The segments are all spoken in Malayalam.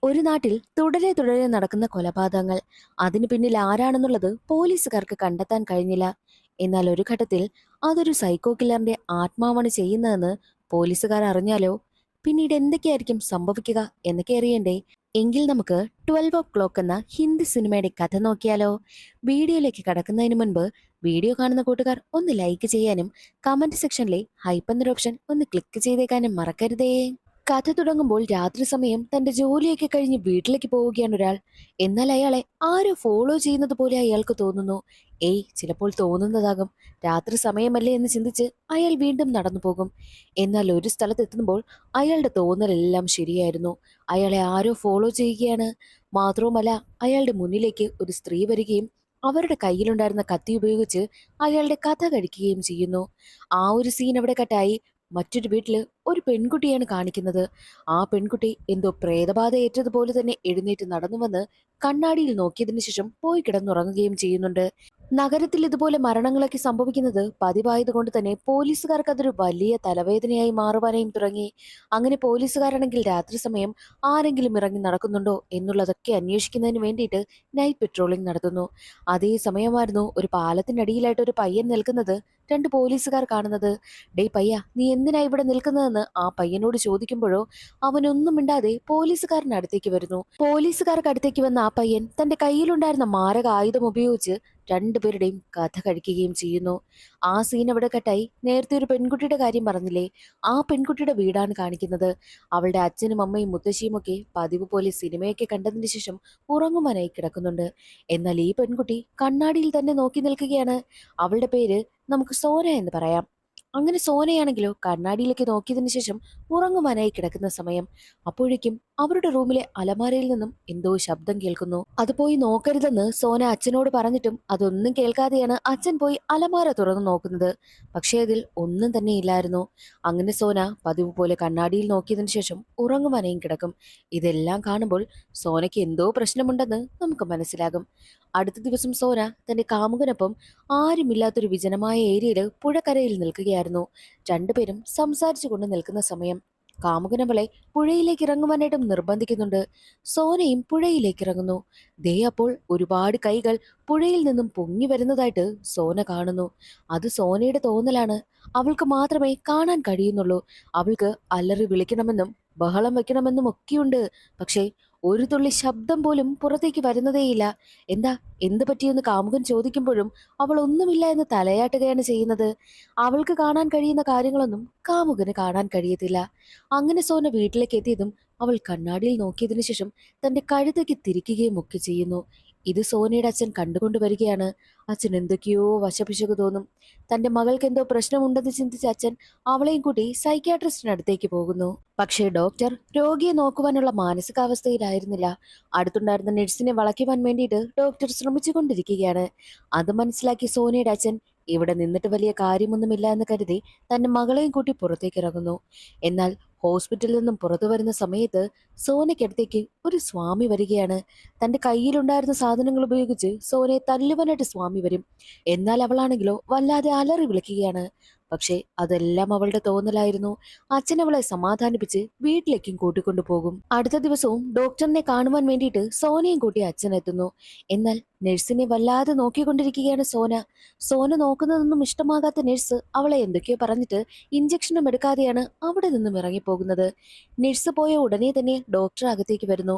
ഒരു നാട്ടിൽ തുടരെ തുടരെ നടക്കുന്ന കൊലപാതകങ്ങൾ. അതിനു പിന്നിൽ ആരാണെന്നുള്ളത് പോലീസുകാർക്ക് കണ്ടെത്താൻ കഴിഞ്ഞില്ല. എന്നാൽ ഒരു ഘട്ടത്തിൽ അതൊരു സൈക്കോ കില്ലറിന്റെ ആത്മാവാണ് ചെയ്യുന്നതെന്ന് പോലീസുകാർ അറിഞ്ഞാലോ? പിന്നീട് എന്തൊക്കെയായിരിക്കും സംഭവിക്കുക എന്നൊക്കെ അറിയണ്ടേ? എങ്കിൽ നമുക്ക് 12 o'clock എന്ന ഹിന്ദി സിനിമയുടെ കഥ നോക്കിയാലോ? വീഡിയോയിലേക്ക് കടക്കുന്നതിന് മുൻപ് വീഡിയോ കാണുന്ന കൂട്ടുകാർ ഒന്ന് ലൈക്ക് ചെയ്യാനും കമന്റ് സെക്ഷനിലെ ഹൈപ്പ് എന്നൊരു ഓപ്ഷൻ ഒന്ന് ക്ലിക്ക് ചെയ്തേക്കാനും മറക്കരുതേ. കഥ തുടങ്ങുമ്പോൾ രാത്രി സമയം തന്റെ ജോലിയൊക്കെ കഴിഞ്ഞ് വീട്ടിലേക്ക് പോവുകയാണ് ഒരാൾ. എന്നാൽ അയാളെ ആരോ ഫോളോ ചെയ്യുന്നത് പോലെ അയാൾക്ക് തോന്നുന്നു. ചിലപ്പോൾ തോന്നുന്നതാകും. രാത്രി സമയമല്ലേ എന്ന് ചിന്തിച്ച് അയാൾ വീണ്ടും നടന്നു പോകും. എന്നാൽ ഒരു സ്ഥലത്തെത്തുമ്പോൾ അയാളുടെ തോന്നലെല്ലാം ശരിയായിരുന്നു. അയാളെ ആരോ ഫോളോ ചെയ്യുകയാണ്. മാത്രവുമല്ല, അയാളുടെ മുന്നിലേക്ക് ഒരു സ്ത്രീ വരികയും അവരുടെ കയ്യിലുണ്ടായിരുന്ന കത്തി ഉപയോഗിച്ച് അയാളുടെ കഥ കഴിക്കുകയും ചെയ്യുന്നു. ആ ഒരു സീൻ അവിടെ കട്ടായി. മറ്റൊരു വീട്ടില് ഒരു പെൺകുട്ടിയാണ് കാണിക്കുന്നത്. ആ പെൺകുട്ടി എന്തോ പ്രേതബാധ ഏറ്റതുപോലെ തന്നെ എഴുന്നേറ്റ് നടന്നു വന്ന് കണ്ണാടിയിൽ നോക്കിയതിനു ശേഷം പോയി കിടന്നുറങ്ങുകയും ചെയ്യുന്നുണ്ട്. നഗരത്തിൽ ഇതുപോലെ മരണങ്ങളൊക്കെ സംഭവിക്കുന്നത് പതിവായതുകൊണ്ട് തന്നെ പോലീസുകാർക്ക് അതൊരു വലിയ തലവേദനയായി മാറുവാനായും തുടങ്ങി. അങ്ങനെ പോലീസുകാരാണെങ്കിൽ രാത്രി സമയം ആരെങ്കിലും ഇറങ്ങി നടക്കുന്നുണ്ടോ എന്നുള്ളതൊക്കെ അന്വേഷിക്കുന്നതിന് വേണ്ടിയിട്ട് നൈറ്റ് പെട്രോളിംഗ് നടത്തുന്നു. അതേ സമയമായിരുന്നു ഒരു പാലത്തിനടിയിലായിട്ട് ഒരു പയ്യൻ നിൽക്കുന്നത് രണ്ട് പോലീസുകാർ കാണുന്നത്. ഡേയ് പയ്യ, നീ എന്തിനാ ഇവിടെ നിൽക്കുന്നതെന്ന് ആ പയ്യനോട് ചോദിക്കുമ്പോഴോ അവനൊന്നും മിണ്ടാതെ പോലീസുകാരന്റെ അടുത്തേക്ക് വരുന്നു. പോലീസുകാർക്ക് അടുത്തേക്ക് വന്ന ആ പയ്യൻ തന്റെ കയ്യിലുണ്ടായിരുന്ന മാരക ആയുധം ഉപയോഗിച്ച് രണ്ടുപേരുടെയും കഥ കഴിക്കുകയും ചെയ്യുന്നു. ആ സീൻ അവിടെ കട്ടായി. നേരത്തെ ഒരു പെൺകുട്ടിയുടെ കാര്യം പറഞ്ഞില്ലേ, ആ പെൺകുട്ടിയുടെ വീടാണ് കാണിക്കുന്നത്. അവളുടെ അച്ഛനും അമ്മയും മുത്തശ്ശിയും ഒക്കെ പതിവ് പോലെ സിനിമയൊക്കെ കണ്ടതിന് ശേഷം ഉറങ്ങുവാനായി കിടക്കുന്നുണ്ട്. എന്നാൽ ഈ പെൺകുട്ടി കണ്ണാടിയിൽ തന്നെ നോക്കി നിൽക്കുകയാണ്. അവളുടെ പേര് നമുക്ക് സോന എന്ന് പറയാം. അങ്ങനെ സോനയാണെങ്കിലോ കണ്ണാടിയിലേക്ക് നോക്കിയതിനു ശേഷം ഉറങ്ങുവാനായി കിടക്കുന്ന സമയം. അപ്പോഴേക്കും അവരുടെ റൂമിലെ അലമാരയിൽ നിന്നും എന്തോ ശബ്ദം കേൾക്കുന്നു. അത് പോയി നോക്കരുതെന്ന് സോന അച്ഛനോട് പറഞ്ഞിട്ടും അതൊന്നും കേൾക്കാതെയാണ് അച്ഛൻ പോയി അലമാര തുറന്നു നോക്കുന്നത്. പക്ഷേ അതിൽ ഒന്നും തന്നെ ഇല്ലായിരുന്നു. അങ്ങനെ സോന പതിവ് പോലെ കണ്ണാടിയിൽ നോക്കിയതിനു ശേഷം ഉറങ്ങുവാനായും കിടക്കും. ഇതെല്ലാം കാണുമ്പോൾ സോനയ്ക്ക് എന്തോ പ്രശ്നമുണ്ടെന്ന് നമുക്ക് മനസ്സിലാകും. അടുത്ത ദിവസം സോന തന്റെ കാമുകനൊപ്പം ആരുമില്ലാത്തൊരു വിജനമായ ഏരിയയിൽ പുഴക്കരയിൽ നിൽക്കുകയായിരുന്നു. രണ്ടുപേരും സംസാരിച്ചു കൊണ്ട് നിൽക്കുന്ന സമയം കാമുകനവളെ പുഴയിലേക്ക് ഇറങ്ങുവാനായിട്ടും നിർബന്ധിക്കുന്നുണ്ട്. സോനയും പുഴയിലേക്ക് ഇറങ്ങുന്നു. ദേ അപ്പോൾ ഒരുപാട് കൈകൾ പുഴയിൽ നിന്നും പൊങ്ങി വരുന്നതായിട്ട് സോന കാണുന്നു. അത് സോനയുടെ തോന്നലാണ്. അവൾക്ക് മാത്രമേ കാണാൻ കഴിയുന്നുള്ളൂ. അവൾക്ക് അലറി വിളിക്കണമെന്നും ബഹളം വെക്കണമെന്നും ഒക്കെയുണ്ട്. പക്ഷേ ഒരു തുള്ളി ശബ്ദം പോലും പുറത്തേക്ക് വരുന്നതേയില്ല. എന്താ, എന്ത് പറ്റിയെന്ന് കാമുകൻ ചോദിക്കുമ്പോഴും അവൾ ഒന്നുമില്ല എന്ന് തലയാട്ടുകയാണ് ചെയ്യുന്നത്. അവൾക്ക് കാണാൻ കഴിയുന്ന കാര്യങ്ങളൊന്നും കാമുകന് കാണാൻ കഴിയത്തില്ല. അങ്ങനെ സോന വീട്ടിലേക്ക് എത്തിയതും അവൾ കണ്ണാടിയിൽ നോക്കിയതിനു ശേഷം തന്റെ കഴുത്തേക്ക് തിരിക്കുകയും ഒക്കെ ചെയ്യുന്നു. ഇത് സോനയുടെ അച്ഛൻ കണ്ടുകൊണ്ട് വരികയാണ്. അച്ഛൻ എന്തൊക്കെയോ വശപിശക് തോന്നും. തന്റെ മകൾക്ക് എന്തോ പ്രശ്നമുണ്ടെന്ന് ചിന്തിച്ച അച്ഛൻ അവളെയും കൂട്ടി സൈക്യാട്രിസ്റ്റിന് അടുത്തേക്ക് പോകുന്നു. പക്ഷേ ഡോക്ടർ രോഗിയെ നോക്കുവാനുള്ള മാനസികാവസ്ഥയിലായിരുന്നില്ല. അടുത്തുണ്ടായിരുന്ന നഴ്സിനെ വളയ്ക്കുവാൻ വേണ്ടിയിട്ട് ഡോക്ടർ ശ്രമിച്ചുകൊണ്ടിരിക്കുകയാണ്. അത് മനസ്സിലാക്കി സോനയുടെ അച്ഛൻ ഇവിടെ നിന്നിട്ട് വലിയ കാര്യമൊന്നുമില്ല എന്ന് കരുതി തന്റെ മകളെയും കൂട്ടി പുറത്തേക്ക് ഇറങ്ങുന്നു. എന്നാൽ ഹോസ്പിറ്റലിൽ നിന്നും പുറത്തു വരുന്ന സമയത്ത് സോനയ്ക്കടുത്തേക്ക് ഒരു സ്വാമി വരികയാണ്. തന്റെ കയ്യിലുണ്ടായിരുന്ന സാധനങ്ങൾ ഉപയോഗിച്ച് സോനയെ തല്ലുവാനായിട്ട് സ്വാമി വരും. എന്നാൽ അവളാണെങ്കിലോ വല്ലാതെ അലറി വിളിക്കുകയാണ്. പക്ഷേ അതെല്ലാം അവളുടെ തോന്നലായിരുന്നു. അച്ഛൻ അവളെ സമാധാനിപ്പിച്ച് വീട്ടിലേക്കും കൂട്ടിക്കൊണ്ടു പോകും. അടുത്ത ദിവസവും ഡോക്ടറിനെ കാണുവാൻ വേണ്ടിയിട്ട് സോനയും കൂട്ടി അച്ഛൻ എത്തുന്നു. എന്നാൽ നഴ്സിനെ വല്ലാതെ നോക്കിക്കൊണ്ടിരിക്കുകയാണ് സോന. സോന നോക്കുന്നതൊന്നും ഇഷ്ടമാകാത്ത നഴ്സ് അവളെ എന്തൊക്കെയോ പറഞ്ഞിട്ട് ഇഞ്ചക്ഷനും എടുക്കാതെയാണ് അവിടെ നിന്നും ഇറങ്ങിപ്പോകുന്നത്. നഴ്സ് പോയ ഉടനെ തന്നെ ഡോക്ടർ അകത്തേക്ക് വരുന്നു.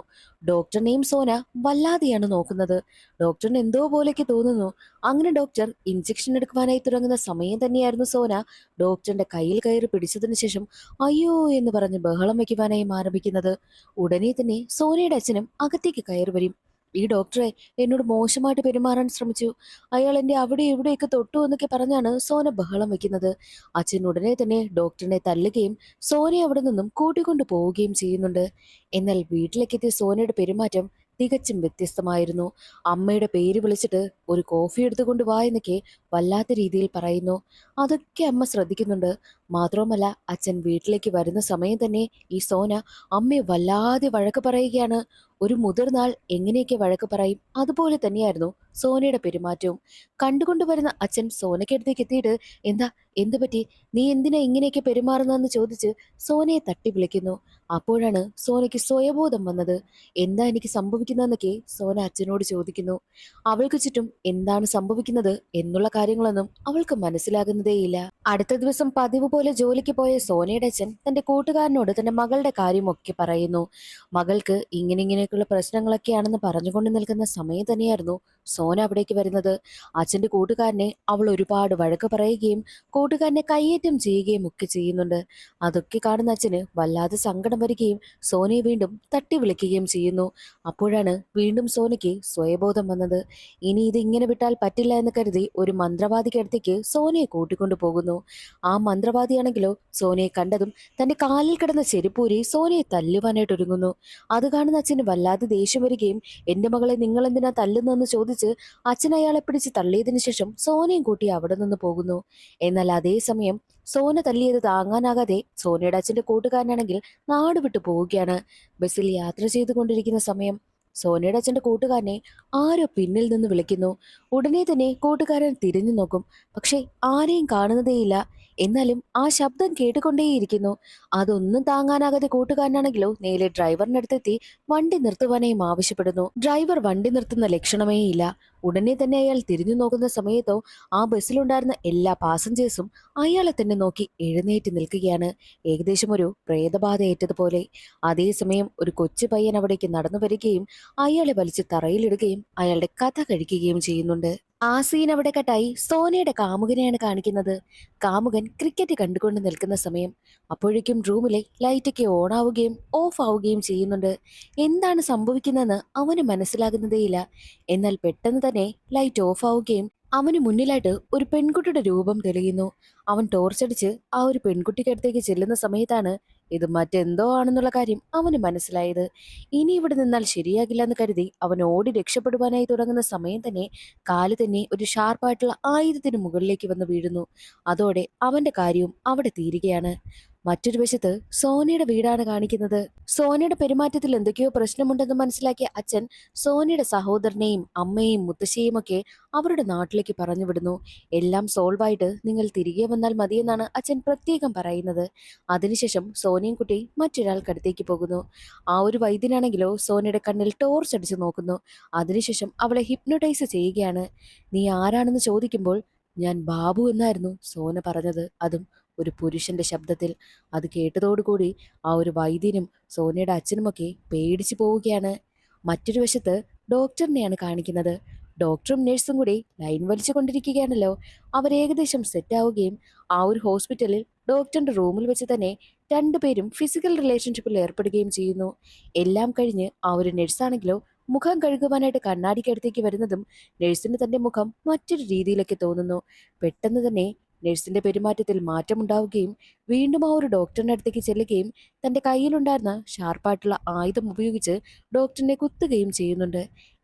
ഡോക്ടറിനെയും സോന വല്ലാതെയാണ് നോക്കുന്നത്. ഡോക്ടറിന് എന്തോ പോലെയൊക്കെ തോന്നുന്നു. അങ്ങനെ ഡോക്ടർ ഇഞ്ചക്ഷൻ എടുക്കുവാനായി തുടങ്ങുന്ന സമയം തന്നെയായിരുന്നു സോന ഡോക്ടറിന്റെ കയ്യിൽ കയറി പിടിച്ചതിന് ശേഷം അയ്യോ എന്ന് പറഞ്ഞ് ബഹളം വയ്ക്കുവാനായി ആരംഭിക്കുന്നത്. ഉടനെ തന്നെ സോനയുടെ അച്ഛനും അകത്തേക്ക് കയറി വരും. ഈ ഡോക്ടറെ എന്നോട് മോശമായിട്ട് പെരുമാറാൻ ശ്രമിച്ചു, അയാൾ എന്റെ അവിടെ ഇവിടെയൊക്കെ തൊട്ടു എന്നൊക്കെ പറഞ്ഞാണ് സോന ബഹളം വെക്കുന്നത്. അച്ഛൻ ഉടനെ തന്നെ ഡോക്ടറിനെ തല്ലുകയും സോനയെ അവിടെ നിന്നും കൂട്ടിക്കൊണ്ടു പോവുകയും ചെയ്യുന്നുണ്ട്. എന്നാൽ വീട്ടിലേക്കെത്തിയ സോനയുടെ പെരുമാറ്റം തികച്ചും വ്യത്യസ്തമായിരുന്നു. അമ്മയുടെ പേര് വിളിച്ചിട്ട് ഒരു കോഫി എടുത്തുകൊണ്ട് വാ എന്നൊക്കെ വല്ലാത്ത രീതിയിൽ പറയുന്നു. അതൊക്കെ അമ്മ ശ്രദ്ധിക്കുന്നുണ്ട്. മാത്രവുമല്ല അച്ഛൻ വീട്ടിലേക്ക് വരുന്ന സമയം തന്നെ ഈ സോന അമ്മയെ വല്ലാതെ വഴക്ക് പറയുകയാണ്. ഒരു മുതിർന്നാൾ എങ്ങനെയൊക്കെ വഴക്ക് പറയും അതുപോലെ തന്നെയായിരുന്നു സോനയുടെ പെരുമാറ്റവും. കണ്ടുകൊണ്ട് വരുന്ന അച്ഛൻ സോനയ്ക്കടുത്തേക്ക് എത്തിയിട്ട് എന്താ എന്തു പറ്റി, നീ എന്തിനാ ഇങ്ങനെയൊക്കെ പെരുമാറുന്നതെന്ന് ചോദിച്ച് സോനയെ തട്ടി വിളിക്കുന്നു. അപ്പോഴാണ് സോനയ്ക്ക് സ്വയബോധം വന്നത്. എന്താ എനിക്ക് സംഭവിക്കുന്നതെന്നൊക്കെ സോന അച്ഛനോട് ചോദിക്കുന്നു. അവൾക്ക് ചുറ്റും എന്താണ് സംഭവിക്കുന്നത് എന്നുള്ള കാര്യങ്ങളൊന്നും അവൾക്ക് മനസ്സിലാകുന്നതേയില്ല. അടുത്ത ദിവസം പതിവ് പോലെ ജോലിക്ക് പോയ സോനയുടെ അച്ഛൻ തന്റെ കൂട്ടുകാരനോട് തന്റെ മകളുടെ കാര്യമൊക്കെ പറയുന്നു. മകൾക്ക് ഇങ്ങനെയൊക്കെയുള്ള പ്രശ്നങ്ങളൊക്കെയാണെന്ന് പറഞ്ഞുകൊണ്ട് നിൽക്കുന്ന സമയം തന്നെയായിരുന്നു സോന അവിടേക്ക് വരുന്നത്. അച്ഛന്റെ കൂട്ടുകാരനെ അവൾ ഒരുപാട് വഴക്ക് പറയുകയും കൂട്ടുകാരനെ കയ്യേറ്റം ചെയ്യുകയും ഒക്കെ ചെയ്യുന്നുണ്ട്. അതൊക്കെ കാണുന്ന അച്ഛന് വല്ലാതെ സങ്കടം വരികയും സോനയെ വീണ്ടും തട്ടി വിളിക്കുകയും ചെയ്യുന്നു. അപ്പോഴാണ് വീണ്ടും സോനയ്ക്ക് സ്വയബോധം വന്നത്. ഇനി ഇത് ഇങ്ങനെ വിട്ടാൽ പറ്റില്ല എന്ന് കരുതി ഒരു മന്ത്രവാദിക്കടുത്തേക്ക് സോനയെ കൂട്ടിക്കൊണ്ടു പോകുന്നു. ആ മന്ത്രവാദിയാണെങ്കിലോ സോനയെ കണ്ടതും തന്റെ കാലിൽ കിടന്ന ചെരുപ്പൂരി സോനയെ തല്ലുവാനായിട്ട് ഒരുങ്ങുന്നു. അത് കാണുന്ന അച്ഛന് വല്ലാതെ ദേഷ്യം വരികയും എന്റെ മകളെ നിങ്ങൾ എന്തിനാ തല്ലുന്നതെന്ന് ചോദിച്ച് അച്ഛൻ അയാളെ പിടിച്ച് തള്ളിയതിനു ശേഷം സോനയും കൂട്ടി അവിടെ നിന്ന് പോകുന്നു. എന്നാൽ അതേസമയം സോന തല്ലിയത് താങ്ങാനാകാതെ സോനയുടെ അച്ഛന്റെ കൂട്ടുകാരനാണെങ്കിൽ നാട് വിട്ടു പോവുകയാണ്. ബസ്സിൽ യാത്ര ചെയ്തുകൊണ്ടിരിക്കുന്ന സമയം സോനയുടെ അച്ഛന്റെ കൂട്ടുകാരനെ ആരോ പിന്നിൽ നിന്ന് വിളിക്കുന്നു. ഉടനെ തന്നെ കൂട്ടുകാരൻ തിരിഞ്ഞു നോക്കും. പക്ഷെ ആരെയും കാണുന്നതേയില്ല. എന്നാലും ആ ശബ്ദം കേട്ടുകൊണ്ടേയിരിക്കുന്നു. അതൊന്നും താങ്ങാനാകാതെ കൂട്ടുകാരനാണെങ്കിലോ നേരെ ഡ്രൈവറിനടുത്തെത്തി വണ്ടി നിർത്തുവാനായും ആവശ്യപ്പെടുന്നു. ഡ്രൈവർ വണ്ടി നിർത്തുന്ന ലക്ഷണമേ ഇല്ല. ഉടനെ തന്നെ അയാൾ തിരിഞ്ഞു നോക്കുന്ന സമയത്തോ ആ ബസ്സിലുണ്ടായിരുന്ന എല്ലാ പാസഞ്ചേഴ്സും അയാളെ തന്നെ നോക്കി എഴുന്നേറ്റ് നിൽക്കുകയാണ്, ഏകദേശം ഒരു പ്രേതബാധ ഏറ്റതുപോലെ. അതേസമയം ഒരു കൊച്ചു പയ്യൻ അവിടേക്ക് നടന്നു വരികയും അയാളെ വലിച്ച് തറയിലിടുകയും അയാളുടെ കഥ കഴിക്കുകയും ചെയ്യുന്നുണ്ട്. ആ സീൻ അവിടെ കട്ടായി സോനയുടെ കാമുകനെയാണ് കാണിക്കുന്നത്. കാമുകൻ ക്രിക്കറ്റ് കണ്ടുകൊണ്ട് നിൽക്കുന്ന സമയം അപ്പോഴേക്കും റൂമിലെ ലൈറ്റൊക്കെ ഓൺ ആവുകയും ഓഫ് ആവുകയും ചെയ്യുന്നുണ്ട്. എന്താണ് സംഭവിക്കുന്നതെന്ന് അവന് മനസ്സിലാകുന്നതേയില്ല. എന്നാൽ പെട്ടെന്ന് തന്നെ ലൈറ്റ് ഓഫ് ആവുകയും അവന് മുന്നിലായിട്ട് ഒരു പെൺകുട്ടിയുടെ രൂപം തെളിയുന്നു. അവൻ ടോർച്ചടിച്ച് ആ ഒരു പെൺകുട്ടിക്ക് അടുത്തേക്ക് ചെല്ലുന്ന സമയത്താണ് ഇത് മറ്റെന്തോ ആണെന്നുള്ള കാര്യം അവന് മനസ്സിലായത്. ഇനി ഇവിടെ നിന്നാൽ ശരിയാകില്ല എന്ന് കരുതി അവൻ ഓടി രക്ഷപ്പെടുവാനായി തുടങ്ങുന്ന സമയം തന്നെ കാല് തന്നെ ഒരു ഷാർപ്പായിട്ടുള്ള ആയുധത്തിന് മുകളിലേക്ക് വന്ന് വീഴുന്നു. അതോടെ അവന്റെ കാര്യവും അവിടെ തീരുകയാണ്. മറ്റൊരു വശത്ത് സോനയുടെ വീടാണ് കാണിക്കുന്നത്. സോനയുടെ പെരുമാറ്റത്തിൽ എന്തൊക്കെയോ പ്രശ്നമുണ്ടെന്ന് മനസ്സിലാക്കിയ അച്ഛൻ സോനയുടെ സഹോദരനെയും അമ്മയെയും മുത്തശ്ശിയെയും ഒക്കെ അവരുടെ നാട്ടിലേക്ക് പറഞ്ഞു വിടുന്നു. എല്ലാം സോൾവ് ആയിട്ട് നിങ്ങൾ തിരികെ വന്നാൽ മതിയെന്നാണ് അച്ഛൻ പ്രത്യേകം പറയുന്നത്. അതിനുശേഷം സോനയും കുട്ടി മറ്റൊരാൾക്കടുത്തേക്ക് പോകുന്നു. ആ ഒരു വൈദ്യനാണെങ്കിലോ സോനയുടെ കണ്ണിൽ ടോർച്ച് അടിച്ചു നോക്കുന്നു. അതിനുശേഷം അവളെ ഹിപ്നോട്ടൈസ് ചെയ്യുകയാണ്. നീ ആരാണെന്ന് ചോദിക്കുമ്പോൾ ഞാൻ ബാബു എന്നായിരുന്നു സോന പറഞ്ഞത്, അതും ഒരു പുരുഷന്റെ ശബ്ദത്തിൽ. അത് കേട്ടതോടുകൂടി ആ ഒരു വൈദ്യനും സോനയുടെ അച്ഛനുമൊക്കെ പേടിച്ചു പോവുകയാണ്. മറ്റൊരു വശത്ത് ഡോക്ടറിനെയാണ് കാണിക്കുന്നത്. ഡോക്ടറും നഴ്സും കൂടി ലൈൻ വലിച്ചു കൊണ്ടിരിക്കുകയാണല്ലോ. അവർ ഏകദേശം സെറ്റാവുകയും ആ ഒരു ഹോസ്പിറ്റലിൽ ഡോക്ടറിന്റെ റൂമിൽ വെച്ച് തന്നെ രണ്ടുപേരും ഫിസിക്കൽ റിലേഷൻഷിപ്പിൽ ഏർപ്പെടുകയും ചെയ്യുന്നു. എല്ലാം കഴിഞ്ഞ് ആ ഒരു നഴ്സാണെങ്കിലോ മുഖം കഴുകുവാനായിട്ട് കണ്ണാടിക്കടുത്തേക്ക് വരുന്നതും നഴ്സിന് തന്റെ മുഖം മറ്റൊരു രീതിയിലേക്ക് തോന്നുന്നു. പെട്ടെന്ന് തന്നെ നഴ്സിന്റെ പെരുമാറ്റത്തിൽ മാറ്റമുണ്ടാവുകയും വീണ്ടും ആ ഒരു ഡോക്ടറിന്റെ അടുത്തേക്ക് ചെല്ലുകയും തന്റെ കയ്യിലുണ്ടായിരുന്ന ഷാർപ്പായിട്ടുള്ള ആയുധം ഉപയോഗിച്ച് ഡോക്ടറിനെ കുത്തുകയും ചെയ്യുന്നുണ്ട്.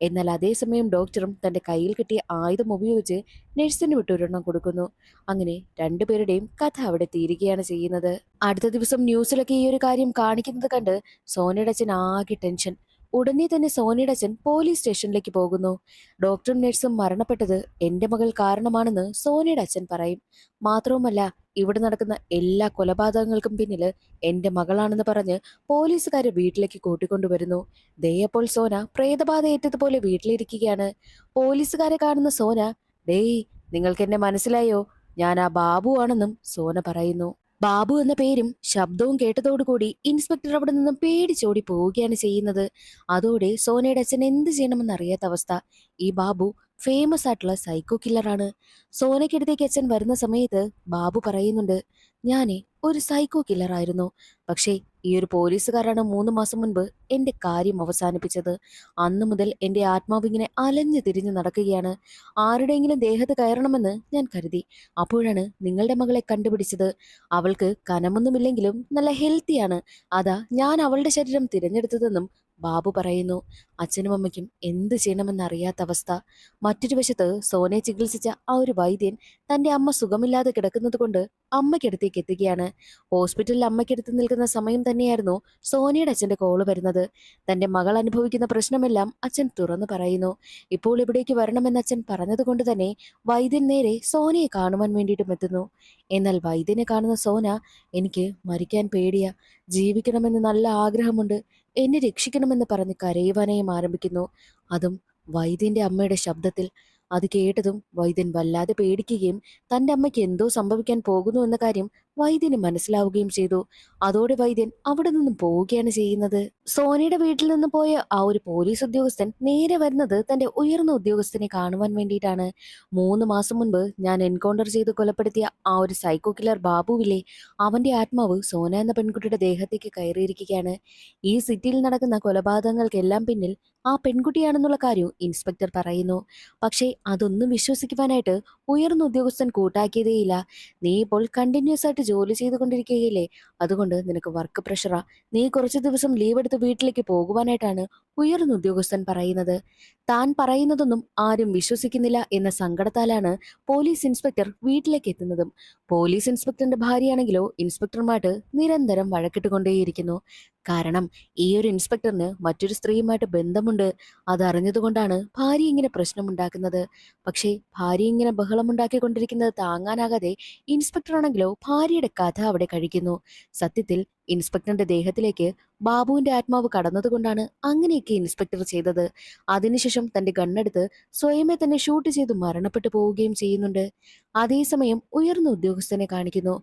എന്നാൽ അതേസമയം ഡോക്ടറും തന്റെ കയ്യിൽ കിട്ടിയ ആയുധം ഉപയോഗിച്ച് നഴ്സിന് വിട്ടൊരെണ്ണം കൊടുക്കുന്നു. അങ്ങനെ രണ്ടുപേരുടെയും കഥ അവിടെ തീരുകയാണ് ചെയ്യുന്നത്. അടുത്ത ദിവസം ന്യൂസിലൊക്കെ ഈ ഒരു കാര്യം കാണിക്കുന്നത് കണ്ട് സോനയുടെ അച്ഛൻ ആകെ ടെൻഷൻ. ഉടനെ തന്നെ സോനയുടെ അച്ഛൻ പോലീസ് സ്റ്റേഷനിലേക്ക് പോകുന്നു. ഡോക്ടറും നഴ്സും മരണപ്പെട്ടത് എന്റെ മകൾ കാരണമാണെന്ന് സോനയുടെ അച്ഛൻ പറയും. മാത്രവുമല്ല ഇവിടെ നടക്കുന്ന എല്ലാ കൊലപാതകങ്ങൾക്കും പിന്നില് എന്റെ മകളാണെന്ന് പറഞ്ഞ് പോലീസുകാരെ വീട്ടിലേക്ക് കൂട്ടിക്കൊണ്ടുവരുന്നു. ദയപ്പോൾ സോന പ്രേതബാധ ഏറ്റതുപോലെ വീട്ടിലിരിക്കുകയാണ്. പോലീസുകാരെ കാണുന്ന സോന, ഡേയ് നിങ്ങൾക്ക് എന്നെ മനസ്സിലായോ, ഞാൻ ആ ബാബു ആണെന്നും സോന പറയുന്നു. ബാബു എന്ന പേരും ശബ്ദവും കേട്ടതോടുകൂടി ഇൻസ്പെക്ടർ അവിടെ നിന്നും പേടിച്ചോടി പോവുകയാണ് ചെയ്യുന്നത്. അതോടെ സോനയുടെ അച്ഛൻ എന്ത് ചെയ്യണമെന്ന് അറിയാത്ത അവസ്ഥ. ഈ ബാബു ഫേമസ് ആയിട്ടുള്ള സൈക്കോ കില്ലറാണ്. സോനയ്ക്കടുത്തേക്ക് അച്ഛൻ വരുന്ന സമയത്ത് ബാബു പറയുന്നുണ്ട്, ഞാനേ ഒരു സൈക്കോ കില്ലറായിരുന്നു. പക്ഷേ ഈ ഒരു പോലീസുകാരാണ് 3 മാസം മുൻപ് എന്റെ കാര്യം അവസാനിപ്പിച്ചത്. അന്നു മുതൽ എന്റെ ആത്മാവ് ഇങ്ങനെ അലഞ്ഞു തിരിഞ്ഞു നടക്കുകയാണ്. ആരുടെയെങ്കിലും ദേഹത്ത് കയറണമെന്ന് ഞാൻ കരുതി. അപ്പോഴാണ് നിങ്ങളുടെ മകളെ കണ്ടുപിടിച്ചത്. അവൾക്ക് കനമൊന്നുമില്ലെങ്കിലും നല്ല ഹെൽത്തിയാണ്. അതാ ഞാൻ അവളുടെ ശരീരം തിരഞ്ഞെടുത്തതെന്നും ബാബു പറയുന്നു. അച്ഛനും അമ്മയ്ക്കും എന്ത് ചെയ്യണമെന്നറിയാത്ത അവസ്ഥ. മറ്റൊരു വശത്ത് സോനയെ ചികിത്സിച്ച ആ ഒരു വൈദ്യൻ തന്റെ അമ്മ സുഖമില്ലാതെ കിടക്കുന്നത് കൊണ്ട് അമ്മയ്ക്കടുത്തേക്ക് എത്തുകയാണ്. ഹോസ്പിറ്റലിൽ അമ്മയ്ക്കടുത്ത് നിൽക്കുന്ന സമയം തന്നെയായിരുന്നു സോനയുടെ അച്ഛന്റെ കോള് വരുന്നത്. തന്റെ മകൾ അനുഭവിക്കുന്ന പ്രശ്നമെല്ലാം അച്ഛൻ തുറന്നു പറയുന്നു. ഇപ്പോൾ ഇവിടേക്ക് വരണമെന്ന് അച്ഛൻ പറഞ്ഞതുകൊണ്ട് തന്നെ വൈദ്യൻ നേരെ സോനയെ കാണുവാൻ വേണ്ടിയിട്ടും എത്തുന്നു. എന്നാൽ വൈദ്യനെ കാണുന്ന സോന, എനിക്ക് മരിക്കാൻ പേടിയാ, ജീവിക്കണമെന്ന് നല്ല ആഗ്രഹമുണ്ട്, എന്നെ രക്ഷിക്കണമെന്ന് പറഞ്ഞ് കരയുവാനായും ആരംഭിക്കുന്നു. അതും വൈദ്യന്റെ അമ്മയുടെ ശബ്ദത്തിൽ. അത് കേട്ടതും വൈദ്യൻ വല്ലാതെ പേടിക്കുകയും തന്റെ അമ്മയ്ക്ക് എന്തോ സംഭവിക്കാൻ പോകുന്നു എന്ന കാര്യം വൈദ്യന് മനസ്സിലാവുകയും ചെയ്തു. അതോടെ വൈദ്യൻ അവിടെ നിന്നും പോവുകയാണ് ചെയ്യുന്നത്. സോനയുടെ വീട്ടിൽ നിന്ന് പോയ ആ ഒരു പോലീസ് ഉദ്യോഗസ്ഥൻ നേരെ വരുന്നത് തന്റെ ഉയർന്ന ഉദ്യോഗസ്ഥനെ കാണുവാൻ വേണ്ടിയിട്ടാണ്. 3 മാസം മുൻപ് ഞാൻ എൻകൗണ്ടർ ചെയ്ത് കൊലപ്പെടുത്തിയ ആ ഒരു സൈക്കോ കില്ലർ ബാബുവില്ലേ, അവന്റെ ആത്മാവ് സോന എന്ന പെൺകുട്ടിയുടെ ദേഹത്തേക്ക് കയറിയിരിക്കുകയാണ്. ഈ സിറ്റിയിൽ നടക്കുന്ന കൊലപാതകങ്ങൾക്കെല്ലാം പിന്നിൽ ആ പെൺകുട്ടിയാണെന്നുള്ള കാര്യവും ഇൻസ്പെക്ടർ പറയുന്നു. പക്ഷേ അതൊന്നും വിശ്വസിക്കുവാനായിട്ട് ഉയർന്ന ഉദ്യോഗസ്ഥൻ കൂട്ടാക്കിയതേയില്ല. നീ ഇപ്പോൾ കണ്ടിന്യൂസ് ആയിട്ട് ജോലി ചെയ്തുകൊണ്ടിരിക്കുകയില്ലേ, അതുകൊണ്ട് നിനക്ക് വർക്ക് പ്രഷറാ, നീ കുറച്ച് ദിവസം ലീവ് എടുത്ത് വീട്ടിലേക്ക് പോകുവാനായിട്ടാണ് ഉയർന്ന ഉദ്യോഗസ്ഥൻ പറയുന്നത്. താൻ പറയുന്നതൊന്നും ആരും വിശ്വസിക്കുന്നില്ല എന്ന സങ്കടത്താലാണ് പോലീസ് ഇൻസ്പെക്ടർ വീട്ടിലേക്ക് എത്തുന്നതും. പോലീസ് ഇൻസ്പെക്ടറിന്റെ ഭാര്യയാണെങ്കിലോ ഇൻസ്പെക്ടറുമായിട്ട് നിരന്തരം വഴക്കിട്ടുകൊണ്ടേയിരിക്കുന്നു. കാരണം ഈ ഒരു ഇൻസ്പെക്ടറിന് മറ്റൊരു സ്ത്രീയുമായിട്ട് ബന്ധമുണ്ട്. അതറിഞ്ഞതുകൊണ്ടാണ് ഭാര്യ ഇങ്ങനെ പ്രശ്നമുണ്ടാക്കുന്നത്. പക്ഷേ ഭാര്യ ഇങ്ങനെ ബഹളമുണ്ടാക്കിക്കൊണ്ടിരിക്കുന്നത് താങ്ങാനാകാതെ ഇൻസ്പെക്ടർ ആണെങ്കിലോ ഭാര്യയുടെ കഥ അവിടെ കഴിക്കുന്നു. സത്യത്തിൽ ഇൻസ്പെക്ടറിന്റെ ദേഹത്തിലേക്ക് ബാബുവിന്റെ ആത്മാവ് കടന്നതുകൊണ്ടാണ് അങ്ങനെയൊക്കെ ഇൻസ്പെക്ടർ ചെയ്തത്. അതിനുശേഷം തന്റെ ഗണ്ണെടുത്ത് സ്വയമേ തന്നെ ഷൂട്ട് ചെയ്ത് മരണപ്പെട്ടു പോവുകയും ചെയ്യുന്നുണ്ട്. അതേസമയം ഉയർന്ന ഉദ്യോഗസ്ഥനെ കാണിക്കുന്നു.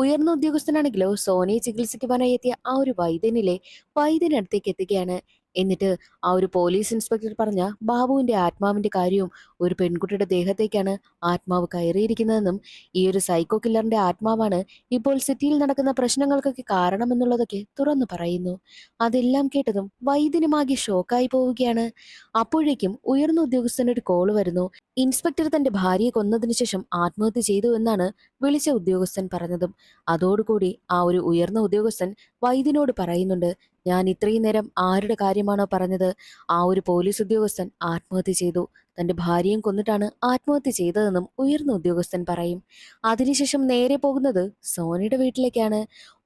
ഉയർന്ന ഉദ്യോഗസ്ഥനാണെങ്കിലോ സോനയെ ചികിത്സിക്കുവാനായി എത്തിയ ആ ഒരു വൈദ്യനടുത്തേക്ക് എത്തുകയാണ്. എന്നിട്ട് ആ ഒരു പോലീസ് ഇൻസ്പെക്ടർ പറഞ്ഞ ബാബുവിന്റെ ആത്മാവിന്റെ കാര്യവും, ഒരു പെൺകുട്ടിയുടെ ദേഹത്തേക്കാണ് ആത്മാവ് കയറിയിരിക്കുന്നതെന്നും ഈ ഒരു സൈക്കോ കില്ലറിന്റെ ആത്മാവാണ് ഇപ്പോൾ സിറ്റിയിൽ നടക്കുന്ന പ്രശ്നങ്ങൾക്കൊക്കെ കാരണമെന്നുള്ളതൊക്കെ തുറന്നു പറയുന്നു. അതെല്ലാം കേട്ടതും വൈദ്യനുമാകെ ഷോക്കായി പോവുകയാണ്. അപ്പോഴേക്കും ഉയർന്ന ഉദ്യോഗസ്ഥനൊരു കോള് വരുന്നു. ഇൻസ്പെക്ടർ തന്റെ ഭാര്യയെ കൊന്നതിനു ശേഷം ആത്മഹത്യ ചെയ്തു എന്നാണ് വിളിച്ച ഉദ്യോഗസ്ഥൻ പറഞ്ഞതും. അതോടുകൂടി ആ ഒരു ഉയർന്ന ഉദ്യോഗസ്ഥൻ വൈദ്യനോട് പറയുന്നുണ്ട്, ഞാൻ ഇത്രയും നേരം ആരുടെ കാര്യമാണോ പറഞ്ഞത്, ആ ഒരു പോലീസ് ഉദ്യോഗസ്ഥൻ ആത്മഹത്യ ചെയ്തു, തന്റെ ഭാര്യയും കൊന്നിട്ടാണ് ആത്മഹത്യ ചെയ്തതെന്നും ഉയർന്ന ഉദ്യോഗസ്ഥൻ പറയും. അതിനുശേഷം നേരെ പോകുന്നത് സോനയുടെ വീട്ടിലേക്കാണ്.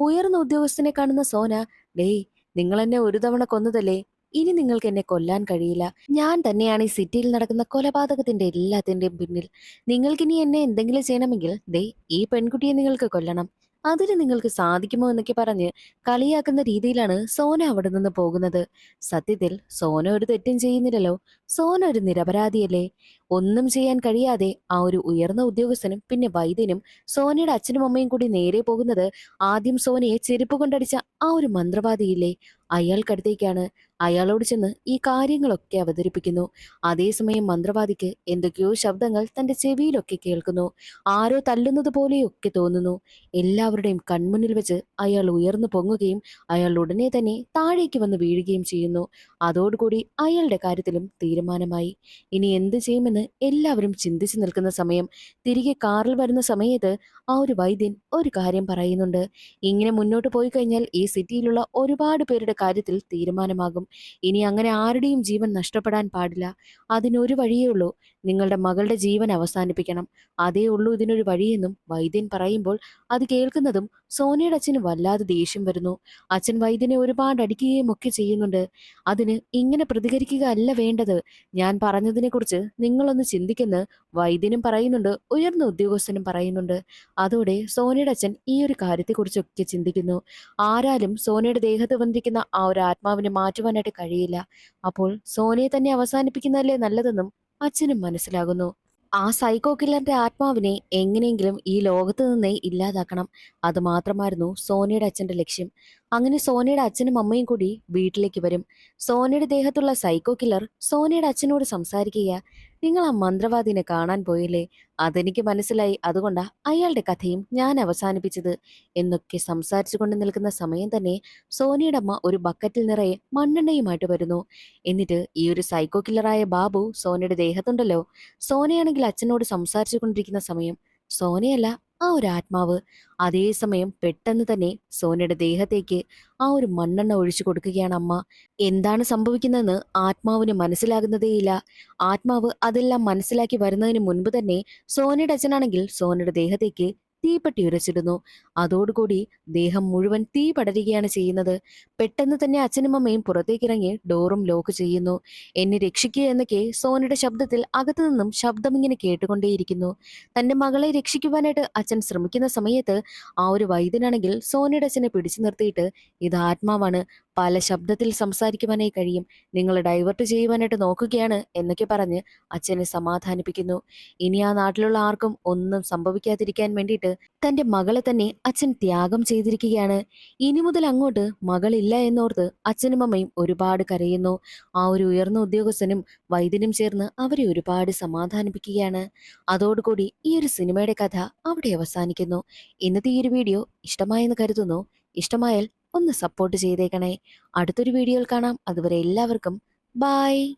ഉയർന്ന ഉദ്യോഗസ്ഥനെ കാണുന്ന സോന, ഡേയ്, നിങ്ങൾ എന്നെ ഒരു തവണ കൊന്നതല്ലേ, ഇനി നിങ്ങൾക്ക് എന്നെ കൊല്ലാൻ കഴിയില്ല. ഞാൻ തന്നെയാണ് ഈ സിറ്റിയിൽ നടക്കുന്ന കൊലപാതകത്തിന്റെ എല്ലാത്തിന്റെയും പിന്നിൽ. നിങ്ങൾക്കിനി എന്നെ എന്തെങ്കിലും ചെയ്യണമെങ്കിൽ ദേ ഈ പെൺകുട്ടിയെ നിങ്ങൾക്ക് കൊല്ലണം. അതിന് നിങ്ങൾക്ക് സാധിക്കുമോ എന്നൊക്കെ പറഞ്ഞ് കളിയാക്കുന്ന രീതിയിലാണ് സോന അവിടെ നിന്ന് പോകുന്നത്. സത്യത്തിൽ സോന ഒരു തെറ്റും ചെയ്യുന്നില്ലല്ലോ. സോന ഒരു നിരപരാധിയല്ലേ. ഒന്നും ചെയ്യാൻ കഴിയാതെ ആ ഒരു ഉയർന്ന ഉദ്യോഗസ്ഥനും പിന്നെ വൈദ്യനും സോനയുടെ അച്ഛനും അമ്മയും കൂടി നേരെ പോകുന്നത് ആദ്യം സോനയെ ചെരുപ്പ് കൊണ്ടടിച്ച ആ ഒരു മന്ത്രവാദിയില്ലേ, അയാൾക്കടുത്തേക്കാണ്. അയാളോട് ചെന്ന് ഈ കാര്യങ്ങളൊക്കെ അവതരിപ്പിക്കുന്നു. അതേസമയം മന്ത്രവാദിക്ക് എന്തൊക്കെയോ ശബ്ദങ്ങൾ തന്റെ ചെവിയിലൊക്കെ കേൾക്കുന്നു. ആരോ തല്ലുന്നത് പോലെയൊക്കെ തോന്നുന്നു. എല്ലാവരുടെയും കൺമുന്നിൽ വെച്ച് അയാൾ ഉയർന്നു പൊങ്ങുകയും അയാൾ ഉടനെ തന്നെ താഴേക്ക് വന്ന് വീഴുകയും ചെയ്യുന്നു. അതോടുകൂടി അയാളുടെ കാര്യത്തിലും തീരുമാനമായി. ഇനി എന്ത് ചെയ്യുമെന്ന് എല്ലാവരും ചിന്തിച്ചു നിൽക്കുന്ന സമയം തിരികെ കാറിൽ വരുന്ന സമയത്ത് ആ ഒരു വൈദ്യൻ ഒരു കാര്യം പറയുന്നുണ്ട്. ഇങ്ങനെ മുന്നോട്ട് പോയി കഴിഞ്ഞാൽ ഈ സിറ്റിയിലുള്ള ഒരുപാട് പേരുടെ കാര്യത്തിൽ തീരുമാനമാകും. ഇനി അങ്ങനെ ആരുടെയും ജീവൻ നഷ്ടപ്പെടാൻ പാടില്ല. അതിനൊരു വഴിയേ ഉള്ളൂ, നിങ്ങളുടെ മകളുടെ ജീവൻ അവസാനിപ്പിക്കണം. അതേ ഉള്ളൂ ഇതിനൊരു വഴിയെന്നും വൈദ്യൻ പറയുമ്പോൾ അത് കേൾക്കുന്നതും സോനയുടെ അച്ഛന് വല്ലാതെ ദേഷ്യം വരുന്നു. അച്ഛൻ വൈദ്യനെ ഒരുപാട് അടിക്കുകയും ഒക്കെ ചെയ്യുന്നുണ്ട്. അതിന് ഇങ്ങനെ പ്രതികരിക്കുക അല്ല വേണ്ടത്, ഞാൻ പറഞ്ഞതിനെ കുറിച്ച് നിങ്ങളൊന്ന് ചിന്തിക്കുന്ന വൈദ്യനും പറയുന്നുണ്ട്, ഉയർന്ന ഉദ്യോഗസ്ഥനും പറയുന്നുണ്ട്. അതോടെ സോനയുടെ അച്ഛൻ ഈ ഒരു കാര്യത്തെക്കുറിച്ചൊക്കെ ചിന്തിക്കുന്നു. ആരാലും സോനയുടെ ദേഹത്ത് വന്നിരിക്കുന്ന ആ ഒരു ആത്മാവിനെ മാറ്റുവാനായിട്ട് കഴിയില്ല. അപ്പോൾ സോനയെ തന്നെ അവസാനിപ്പിക്കുന്നതല്ലേ നല്ലതെന്നും അച്ഛനും മനസ്സിലാകുന്നു. ആ സൈക്കോ കില്ലറിന്റെ ആത്മാവിനെ എങ്ങനെയെങ്കിലും ഈ ലോകത്ത് നിന്നേ ഇല്ലാതാക്കണം. അത് മാത്രമായിരുന്നു സോനയുടെ അച്ഛന്റെ ലക്ഷ്യം. അങ്ങനെ സോനയുടെ അച്ഛനും അമ്മയും കൂടി വീട്ടിലേക്ക് വരും. സോനയുടെ ദേഹത്തുള്ള സൈക്കോ കില്ലർ സോനയുടെ അച്ഛനോട് സംസാരിക്കുക, നിങ്ങൾ ആ മന്ത്രവാദിനെ കാണാൻ പോയില്ലേ, അതെനിക്ക് മനസ്സിലായി, അതുകൊണ്ടാ അയാളുടെ കഥയും ഞാൻ അവസാനിപ്പിച്ചത് എന്നൊക്കെ സംസാരിച്ചു കൊണ്ട് നിൽക്കുന്ന സമയം തന്നെ സോനയുടെ അമ്മ ഒരു ബക്കറ്റിൽ നിറയെ മണ്ണെണ്ണയുമായിട്ട് വരുന്നു. എന്നിട്ട് ഈ ഒരു സൈക്കോ കില്ലറായ ബാബു സോനയുടെ ദേഹത്തുണ്ടല്ലോ, സോനയാണെങ്കിൽ അച്ഛനോട് സംസാരിച്ചു കൊണ്ടിരിക്കുന്ന സമയം സോനയല്ല ആ ഒരു ആത്മാവ്. അതേസമയം പെട്ടെന്ന് തന്നെ സോനയുടെ ദേഹത്തേക്ക് ആ ഒരു മണ്ണെണ്ണ ഒഴിച്ചു കൊടുക്കുകയാണ് അമ്മ. എന്താണ് സംഭവിക്കുന്നതെന്ന് ആത്മാവിന് മനസ്സിലാകുന്നതേയില്ല. ആത്മാവ് അതെല്ലാം മനസ്സിലാക്കി വരുന്നതിന് മുൻപ് തന്നെ സോനയുടെ അച്ഛനാണെങ്കിൽ സോനയുടെ ദേഹത്തേക്ക് തീപ്പെട്ടി ഉരച്ചിടുന്നു. അതോടുകൂടി ദേഹം മുഴുവൻ തീ പടരുകയാണ് ചെയ്യുന്നത്. പെട്ടെന്ന് തന്നെ അച്ഛനും അമ്മയും പുറത്തേക്കിറങ്ങി ഡോറും ലോക്ക് ചെയ്യുന്നു. എന്നെ രക്ഷിക്കുക എന്നൊക്കെ സോനയുടെ ശബ്ദത്തിൽ അകത്തു നിന്നും ശബ്ദമിങ്ങനെ കേട്ടുകൊണ്ടേയിരിക്കുന്നു. തന്റെ മകളെ രക്ഷിക്കുവാനായിട്ട് അച്ഛൻ ശ്രമിക്കുന്ന സമയത്ത് ആ ഒരു വൈദ്യനാണെങ്കിൽ സോനയുടെ അച്ഛനെ പിടിച്ചു നിർത്തിയിട്ട്, ഇത് ആത്മാവാണ്, പല ശബ്ദത്തിൽ സംസാരിക്കുവാനായി കഴിയും, നിങ്ങൾ ഡൈവേർട്ട് ചെയ്യുവാനായിട്ട് നോക്കുകയാണ് എന്നൊക്കെ പറഞ്ഞ് അച്ഛനെ സമാധാനിപ്പിക്കുന്നു. ഇനി ആ നാട്ടിലുള്ള ആർക്കും ഒന്നും സംഭവിക്കാതിരിക്കാൻ വേണ്ടിയിട്ട് തന്റെ മകളെ തന്നെ അച്ഛൻ ത്യാഗം ചെയ്തിരിക്കുകയാണ്. ഇനി മുതൽ അങ്ങോട്ട് മകളില്ല എന്നോർത്ത് അച്ഛനും അമ്മയും ഒരുപാട് കരയുന്നു. ആ ഒരു ഉയർന്ന ഉദ്യോഗസ്ഥനും വൈദ്യനും ചേർന്ന് അവരെ ഒരുപാട് സമാധാനിപ്പിക്കുകയാണ്. അതോടുകൂടി ഈ ഒരു സിനിമയുടെ കഥ അവിടെ അവസാനിക്കുന്നു. ഇന്നത്തെ ഈ ഒരു വീഡിയോ ഇഷ്ടമായെന്ന് കരുതുന്നു. ഇഷ്ടമായാൽ ഒന്ന് സപ്പോർട്ട് ചെയ്തേക്കണേ. അടുത്തൊരു വീഡിയോയിൽ കാണാം. അതുവരെ എല്ലാവർക്കും ബൈ.